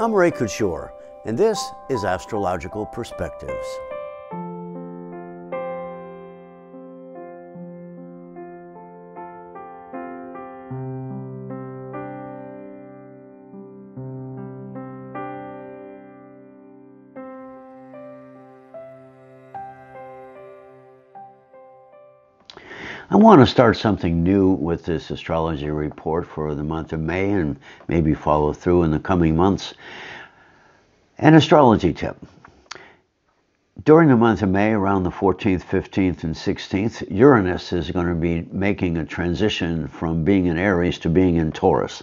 I'm Ray Couture, and this is Astrological Perspectives. I want to start something new with this astrology report for the month of May and maybe follow through in the coming months. An astrology tip. During the month of May, around the 14th, 15th, and 16th, Uranus is going to be making a transition from being in Aries to being in Taurus.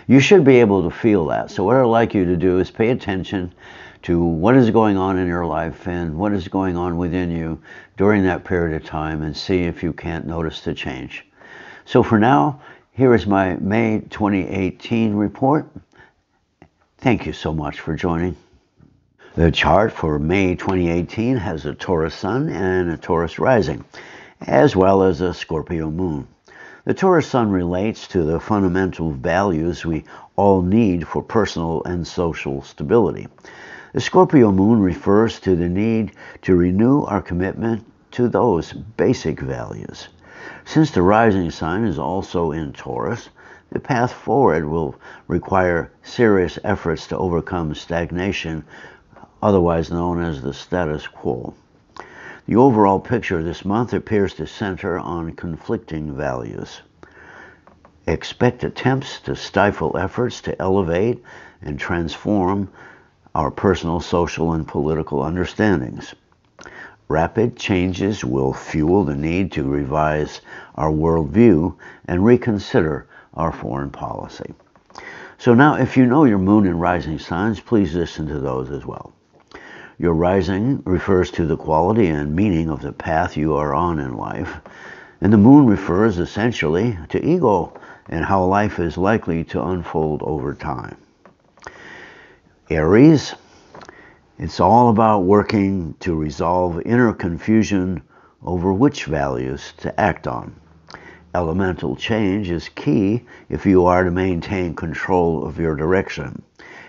You should be able to feel that. So what I'd like you to do is pay attention to what is going on in your life and what is going on within you during that period of time, and see if you can't notice the change. So for now, here is my May 2018 report. Thank you so much for joining. The chart for May 2018 has a Taurus sun and a Taurus rising, as well as a Scorpio moon. The Taurus sun relates to the fundamental values we all need for personal and social stability. The Scorpio moon refers to the need to renew our commitment to those basic values. Since the rising sign is also in Taurus, the path forward will require serious efforts to overcome stagnation, otherwise known as the status quo. The overall picture this month appears to center on conflicting values. Expect attempts to stifle efforts to elevate and transform our personal, social, and political understandings. Rapid changes will fuel the need to revise our worldview and reconsider our foreign policy. So now, if you know your moon and rising signs, please listen to those as well. Your rising refers to the quality and meaning of the path you are on in life, and the moon refers essentially to ego and how life is likely to unfold over time. Aries, it's all about working to resolve inner confusion over which values to act on. Elemental change is key if you are to maintain control of your direction.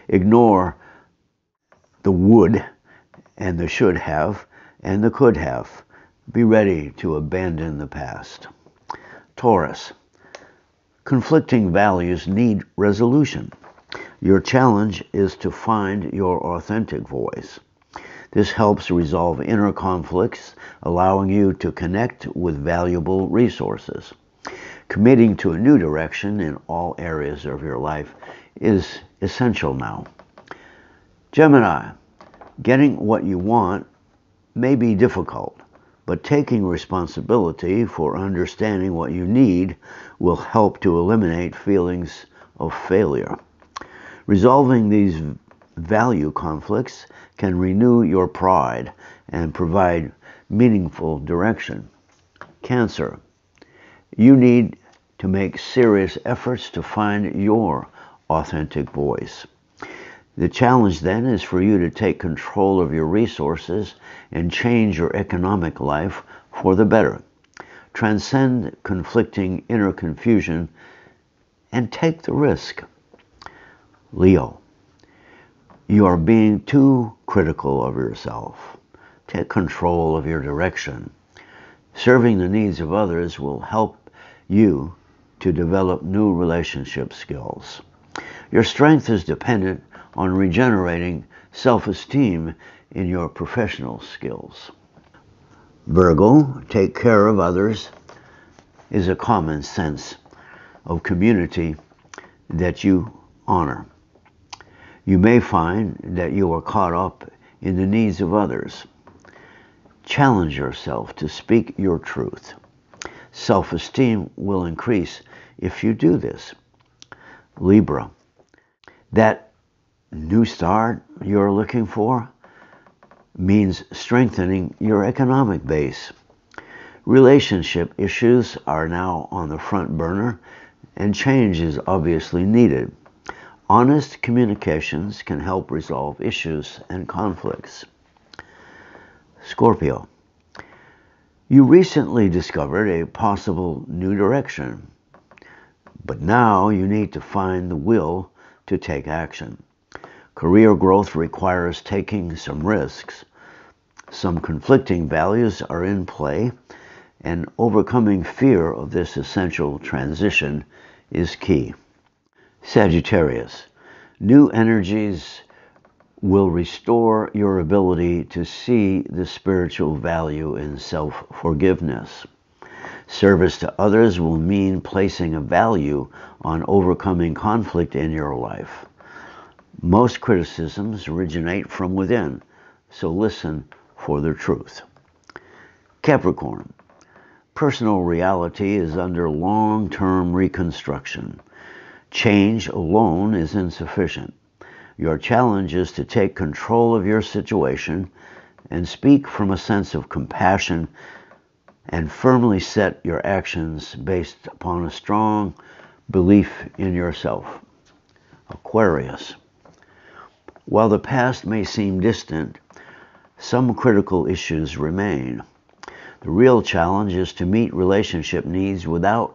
Ignore the would and the should have and the could have. Be ready to abandon the past. Taurus, conflicting values need resolution. Your challenge is to find your authentic voice. This helps resolve inner conflicts, allowing you to connect with valuable resources. Committing to a new direction in all areas of your life is essential now. Gemini, getting what you want may be difficult, but taking responsibility for understanding what you need will help to eliminate feelings of failure. Resolving these value conflicts can renew your pride and provide meaningful direction. Cancer, you need to make serious efforts to find your authentic voice. The challenge then is for you to take control of your resources and change your economic life for the better. Transcend conflicting inner confusion and take the risk. Leo, you are being too critical of yourself. Take control of your direction. Serving the needs of others will help you to develop new relationship skills. Your strength is dependent on regenerating self-esteem in your professional skills. Virgo, take care of others is a common sense of community that you honor. You may find that you are caught up in the needs of others. Challenge yourself to speak your truth. Self-esteem will increase if you do this. Libra, that new start you're looking for means strengthening your economic base. Relationship issues are now on the front burner, and change is obviously needed. Honest communications can help resolve issues and conflicts. Scorpio, you recently discovered a possible new direction, but now you need to find the will to take action. Career growth requires taking some risks. Some conflicting values are in play, and overcoming fear of this essential transition is key. Sagittarius, new energies will restore your ability to see the spiritual value in self-forgiveness. Service to others will mean placing a value on overcoming conflict in your life. Most criticisms originate from within, so listen for the truth. Capricorn, personal reality is under long-term reconstruction. Change alone is insufficient. Your challenge is to take control of your situation and speak from a sense of compassion and firmly set your actions based upon a strong belief in yourself. Aquarius, while the past may seem distant, some critical issues remain. The real challenge is to meet relationship needs without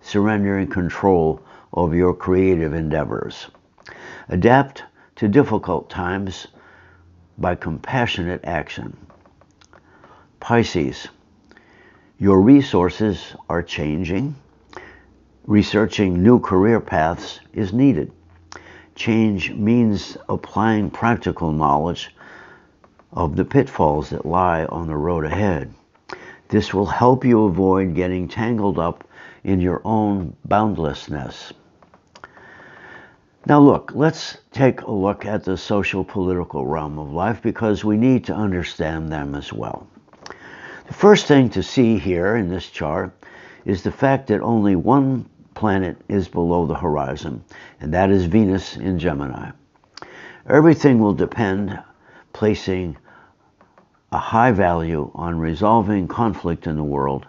surrendering control of your creative endeavors. Adapt to difficult times by compassionate action. Pisces, your resources are changing. Researching new career paths is needed. Change means applying practical knowledge of the pitfalls that lie on the road ahead. This will help you avoid getting tangled up in your own boundlessness. Now look, let's take a look at the social-political realm of life because we need to understand them as well. The first thing to see here in this chart is the fact that only one planet is below the horizon, and that is Venus in Gemini. Everything will depend placing a high value on resolving conflict in the world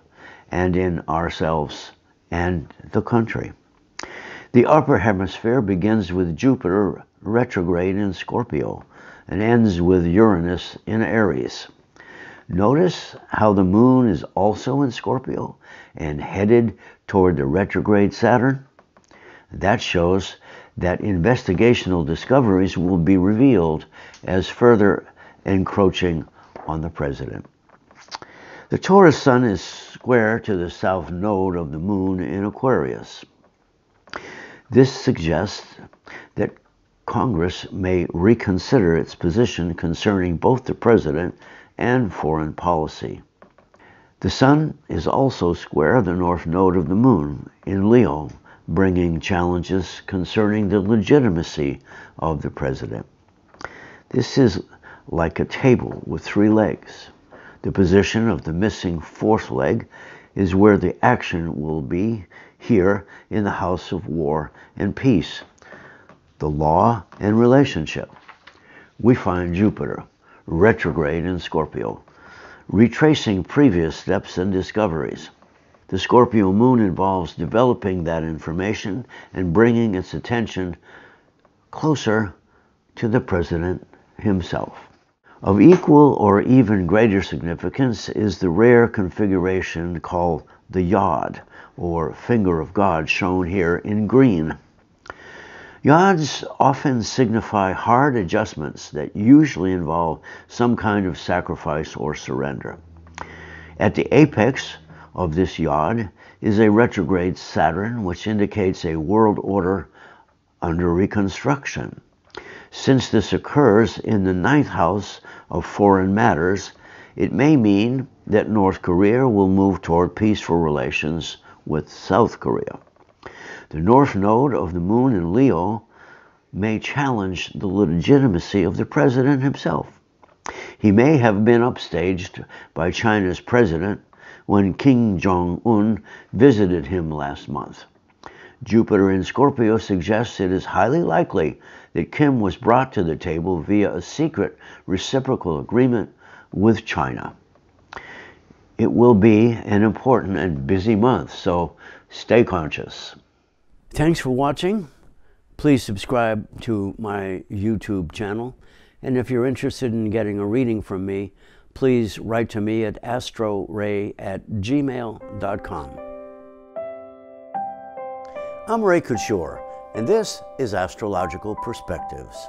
and in ourselves and the country. The upper hemisphere begins with Jupiter retrograde in Scorpio and ends with Uranus in Aries. Notice how the moon is also in Scorpio and headed toward the retrograde Saturn? That shows that investigational discoveries will be revealed as further encroaching on the president. The Taurus sun is square to the south node of the moon in Aquarius. This suggests that Congress may reconsider its position concerning both the president and foreign policy. The sun is also square the north node of the moon in Leo, bringing challenges concerning the legitimacy of the president. This is like a table with three legs. The position of the missing fourth leg is where the action will be here in the house of war and peace, the law and relationship. We find Jupiter retrograde in Scorpio, retracing previous steps and discoveries. The Scorpio moon involves developing that information and bringing its attention closer to the president himself. Of equal or even greater significance is the rare configuration called the Yod, or finger of God, shown here in green. Yods often signify hard adjustments that usually involve some kind of sacrifice or surrender. At the apex of this Yod is a retrograde Saturn, which indicates a world order under reconstruction. Since this occurs in the 9th house of foreign matters, it may mean that North Korea will move toward peaceful relations with South Korea. The north node of the moon in Leo may challenge the legitimacy of the president himself. He may have been upstaged by China's president when Kim Jong-un visited him last month. Jupiter in Scorpio suggests it is highly likely that Kim was brought to the table via a secret reciprocal agreement with China. It will be an important and busy month, so stay conscious. Thanks for watching. Please subscribe to my YouTube channel. And if you're interested in getting a reading from me, please write to me at astroray@gmail.com. I'm Ray Couture, and this is Astrological Perspectives.